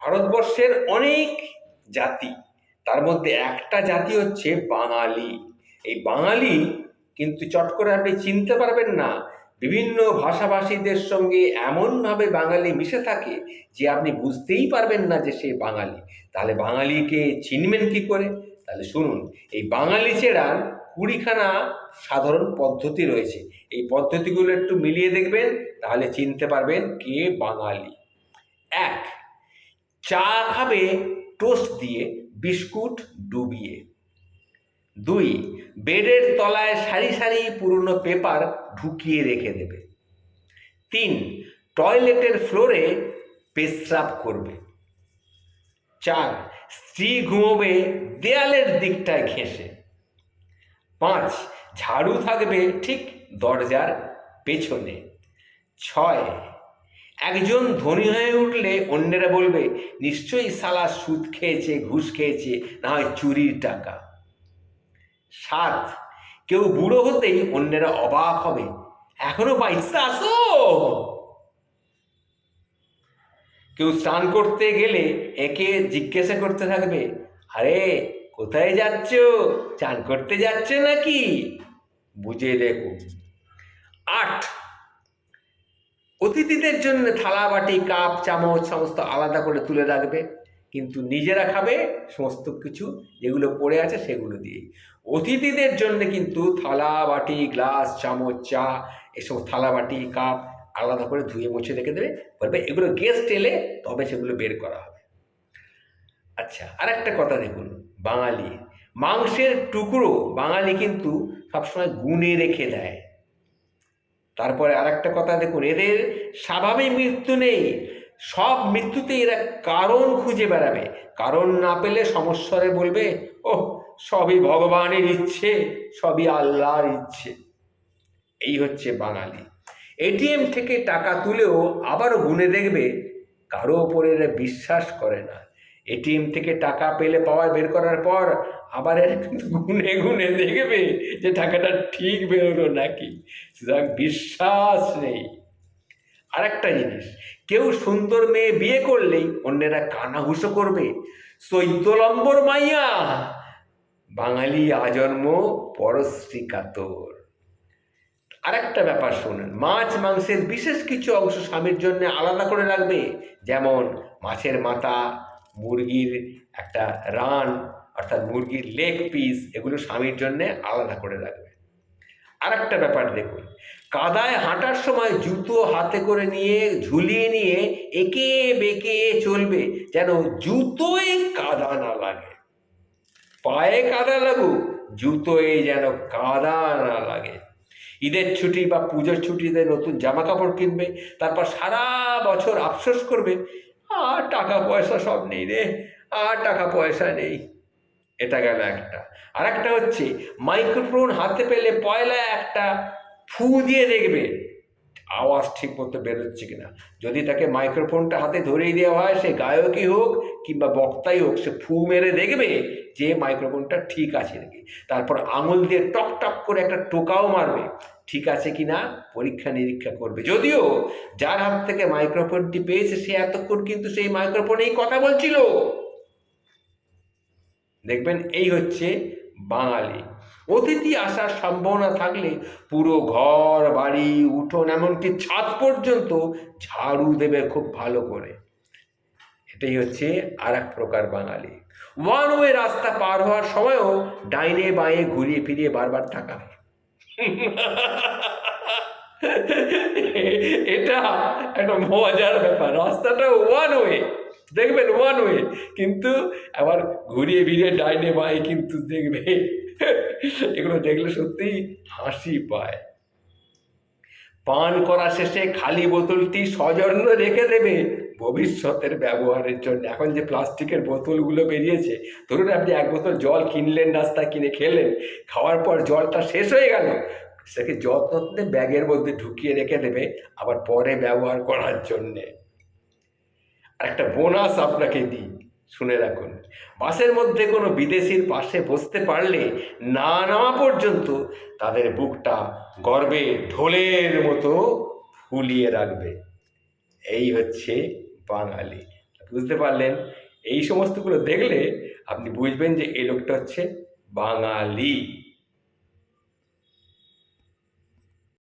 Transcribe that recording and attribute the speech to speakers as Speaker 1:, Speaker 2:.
Speaker 1: ভারতবর্ষের অনেক জাতি, তার মধ্যে একটা জাতি হচ্ছে বাঙালি। এই বাঙালি কিন্তু চট করে আপনি চিনতে পারবেন না। বিভিন্ন ভাষাভাষীদের সঙ্গে এমনভাবে বাঙালি মিশে থাকে যে আপনি বুঝতেই পারবেন না যে সে বাঙালি। তাহলে বাঙালিকে চিনবেন কি করে? তাহলে শুনুন, এই বাঙালি চেনার 20খানা সাধারণ পদ্ধতি রয়েছে। এই পদ্ধতিগুলো একটু মিলিয়ে দেখবেন, তাহলে চিনতে পারবেন কে বাঙালি। 1, চা খাবে টোস্ট দিয়ে, বিস্কুট ডুবিয়ে। 2, বেডের তলায় সারি সারি পুরনো পেপার ঢুকিয়ে রেখে দেবে। 3, টয়লেটের ফ্লোরে পেচ্ছাপ করবে। 4, স্ত্রী ঘুমোবে দেয়ালের দিকটায় ঘেঁষে। 5, ঝাড়ু থাকবে ঠিক দরজার পেছনে। 6, একজন ধনী হয়ে উঠলে অন্যেরা বলবে নিশ্চয়ই শালা সুদ খেয়েছে, ঘুষ খেয়েছে, না হয় চুরির টাকা। 7, কেউ বুড়ো হতেই অন্যেরা অবাক হবে, এখনো বাইসা আসো। কেউ স্নান করতে গেলে একে জিজ্ঞাসা করতে থাকবে, আরে কোথায় যাচ্ছ, চান করতে যাচ্ছ নাকি? বুঝে দেখুন। 8, অতিথিদের জন্য থালা বাটি কাপ চামচ সমস্ত আলাদা করে তুলে রাখবে, কিন্তু নিজেরা খাবে সমস্ত কিছু যেগুলো পড়ে আছে সেগুলো দিয়ে। অতিথিদের জন্য কিন্তু থালা বাটি গ্লাস চামচ চা এসব থালা বাটি কাপ আলাদা করে ধুয়ে মুছে রেখে দেবে, বলবে এগুলো গেস্ট এলে তবে সেগুলো বের করা হবে। আচ্ছা, আর একটা কথা দেখুন, বাঙালি মাংসের টুকরো বাঙালি কিন্তু সবসময় গুনে রেখে দেয়। তারপরে আর একটা কথা দেখুন, এদের স্বাভাবিক মৃত্যু নেই, সব মৃত্যুতে এরা কারণ খুঁজে বেড়াবে। কারণ না পেলে সমস্যারে বলবে, ও সবই ভগবানের ইচ্ছে, সবই আল্লাহর ইচ্ছে। এই হচ্ছে বাঙালি। এটিএম থেকে টাকা তুলেও আবারও গুনে দেখবে, কারো ওপরে এরা বিশ্বাস করে না। এটিএম থেকে টাকা পেলে পাওয়ার বের করার পর আবার এরা কিন্তু গুনে গুনে দেখবে যে টাকাটা ঠিক বেরোলো নাকি। সুতরাং বিশ্বাস নেই। আর একটা জিনিস, কেউ সুন্দর মেয়ে বিয়ে করলেই অন্যেরা কানাঘুষো করবে, 14 নম্বর মাইয়া। বাঙালি আজন্ম পরশ্রী কাতর। আর একটা ব্যাপার শুনুন, মাছ মাংসের বিশেষ কিছু অংশ স্বামীর জন্য আলাদা করে রাখবে, যেমন মাছের মাথা, মুরগির একটা রান অর্থাৎ মুরগির লেগ পিস, এগুলো স্বামীর জন্য আলাদা করে রাখবে। আর একটা ব্যাপার দেখুন, কাদায় হাঁটার সময় জুতো হাতে করে নিয়ে ঝুলিয়ে নিয়ে একে বেঁকে চলবে, যেন জুতোয় কাদা না লাগে। পায়ে কাদা লাগুক, জুতোয় যেন কাদা না লাগে। ঈদের ছুটি বা পুজোর ছুটিতে নতুন জামা কাপড় কিনবে, তারপর সারা বছর আফসোস করবে, আর টাকা পয়সা সব নেই রে, আর টাকা পয়সা নেই। এটা গেল একটা। আর একটা হচ্ছে, মাইক্রোফোন হাতে পেলে পয়লা একটা ফু দিয়ে দেখবে আওয়াজ ঠিক মতো বেরোচ্ছে কিনা। যদি তাকে মাইক্রোফোনটা হাতে ধরেই দেওয়া হয়, সে গায়কই হোক কিংবা বক্তাই হোক, সে ফু মেরে দেখবে যে মাইক্রোফোনটা ঠিক আছে নাকি। তারপর আঙুল দিয়ে টক টক করে একটা টোকাও মারবে, ঠিক আছে কিনা পরীক্ষা নিরীক্ষা করবে। যদিও যার হাত থেকে মাইক্রোফোনটি পেয়েছে সে এতক্ষণ কিন্তু সেই মাইক্রোফোনেই কথা বলছিল। দেখবেন এই হচ্ছে বাঙালি। অতিথি আসার সম্ভাবনা থাকলে পুরো ঘর বাড়ি উঠোন এমনকি ছাদ পর্যন্ত ঝাড়ু দেবে খুব ভালো করে। এটাই হচ্ছে আর এক প্রকার বাঙালি। ওয়ান ওয়ে রাস্তা পার হওয়ার সময়ও ডাইনে বাঁয়ে ঘুরিয়ে ফিরিয়ে বারবার তাকাবে। এটা একটা মজার ব্যাপার। রাস্তাটা ওয়ান ওয়ে, দেখবেন ওয়ান ওয়ে, কিন্তু আবার ঘুরিয়ে ফিরিয়ে ডাইনে বাঁয়ে কিন্তু দেখবে। এগুলো দেখলে সত্যিই হাসি পায়। পান করা শেষে খালি বোতলটি সযত্ন রেখে দেবে ভবিষ্যতের ব্যবহারের জন্য। এখন যে প্লাস্টিকের বোতলগুলো বেরিয়েছে, ধরুন আপনি এক বোতল জল কিনলেন, রাস্তায় কিনে খেলেন, খাওয়ার পর জলটা শেষ হয়ে গেল, সেটাকে যত্নে ব্যাগের মধ্যে ঢুকিয়ে রেখে দেবে আবার পরে ব্যবহার করার জন্যে। আর একটা বোনাস আপনাকে দিই, শুনে রাখুন, বাসের মধ্যে কোনো বিদেশির পাশে বসতে পারলে না নামা পর্যন্ত তাদের বুকটা গর্বে ঢোলের মতো ফুলিয়ে রাখবে। এই হচ্ছে বাঙালি। বুঝতে পারলেন? এই সমস্তগুলো দেখলে আপনি বুঝবেন যে এই লোকটা হচ্ছে বাঙালি।